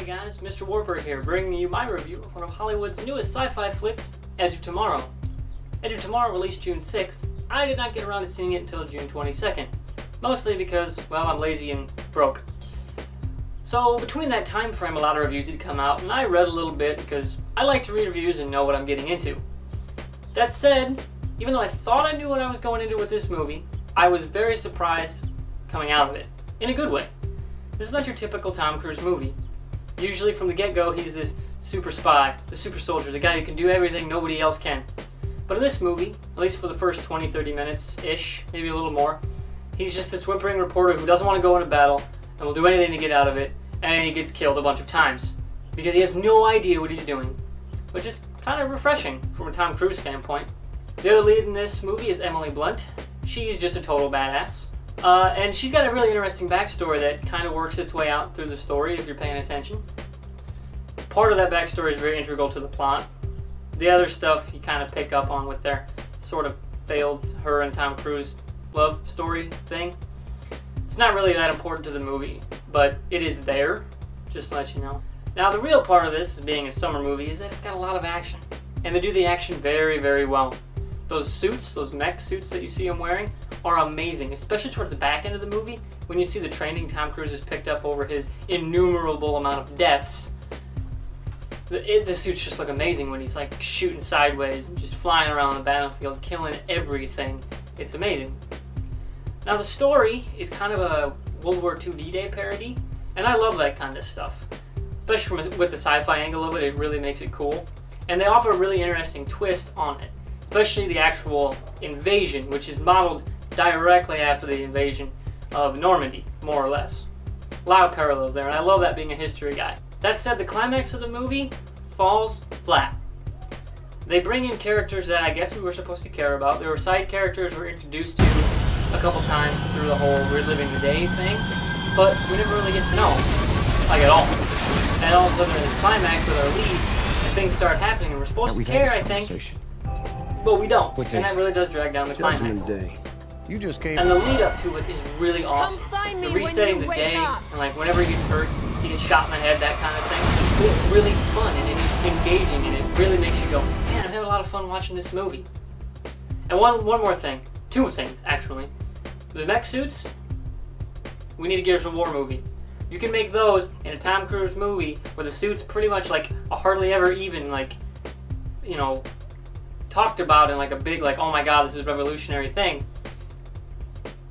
guys, MrWartburg here, bringing you my review of one of Hollywood's newest sci-fi flicks, Edge of Tomorrow. Edge of Tomorrow released June 6th. I did not get around to seeing it until June 22nd, mostly because, well, I'm lazy and broke. So between that time frame, a lot of reviews had come out, and I read a little bit because I like to read reviews and know what I'm getting into. That said, even though I thought I knew what I was going into with this movie, I was very surprised coming out of it, in a good way. This is not your typical Tom Cruise movie. Usually from the get-go, he's this super spy, the super soldier, the guy who can do everything nobody else can. But in this movie, at least for the first 20-30 minutes-ish, maybe a little more, he's just this whimpering reporter who doesn't want to go into battle and will do anything to get out of it, and he gets killed a bunch of times because he has no idea what he's doing, which is kind of refreshing from a Tom Cruise standpoint. The other lead in this movie is Emily Blunt. She's just a total badass. And she's got a really interesting backstory that kind of works its way out through the story if you're paying attention. Part of that backstory is very integral to the plot. The other stuff you kind of pick up on with their sort of failed her and Tom Cruise love story thing. It's not really that important to the movie, but it is there, just to let you know. Now the real part of this, being a summer movie, is that it's got a lot of action. And they do the action very, very well. Those suits, those mech suits that you see him wearing, are amazing, especially towards the back end of the movie, when you see the training Tom Cruise has picked up over his innumerable amount of deaths. The suits just look amazing when he's like shooting sideways and just flying around the battlefield, killing everything. It's amazing. Now the story is kind of a World War II D-Day parody, and I love that kind of stuff. Especially with the sci-fi angle of it, it really makes it cool. And they offer a really interesting twist on it, especially the actual invasion, which is modeled directly after the invasion of Normandy, more or less. A lot of parallels there, and I love that being a history guy. That said, the climax of the movie falls flat. They bring in characters that I guess we were supposed to care about. There were side characters we're introduced to a couple times through the whole reliving the day thing, but we never really get to know them, like at all. And all of a sudden, in this climax with our leads, and things start happening, and we're supposed to care, I think, but we don't, and that really does drag down the climax. You just came. And the lead up to it is really awesome. Come find me the resetting when you the day, wake up. and like whenever he gets hurt, he gets shot in the head, that kind of thing. It's really fun and engaging, and it really makes you go, man, I'm having a lot of fun watching this movie. And one more thing, two things actually. The mech suits, we need a Gears of War movie. You can make those in a Tom Cruise movie where the suit's pretty much like a hardly ever even, like, you know, talked about in like a big, like, oh my god, this is a revolutionary thing.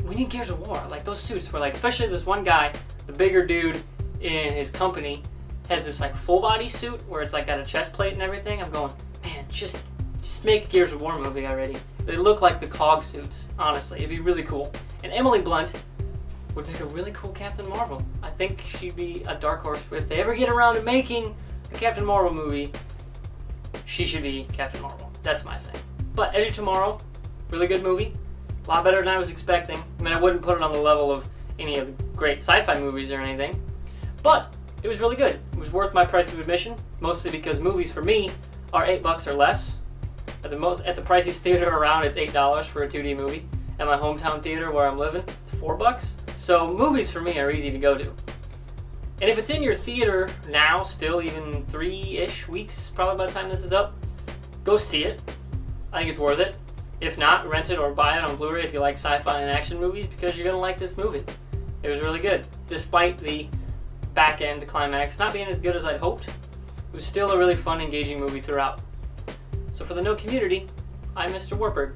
We need Gears of War. Like, those suits were like, especially this one guy, the bigger dude in his company, has this like full body suit where it's like got a chest plate and everything. I'm going, man, just make a Gears of War movie already. They look like the COG suits, honestly. It'd be really cool. And Emily Blunt would make a really cool Captain Marvel. I think she'd be a dark horse. If they ever get around to making a Captain Marvel movie, she should be Captain Marvel. That's my thing. But Edge of Tomorrow, really good movie. A lot better than I was expecting. I mean, I wouldn't put it on the level of any of the great sci-fi movies or anything, but it was really good. It was worth my price of admission, mostly because movies for me are $8 or less. At the priciest theater around, it's $8 for a 2D movie. At my hometown theater where I'm living, it's $4. So movies for me are easy to go to. And if it's in your theater now, still even 3-ish weeks, probably by the time this is up, go see it. I think it's worth it. If not, rent it or buy it on Blu-ray if you like sci-fi and action movies, because you're going to like this movie. It was really good. Despite the back-end climax not being as good as I'd hoped, it was still a really fun, engaging movie throughout. So for the No community, I'm MrWartburg.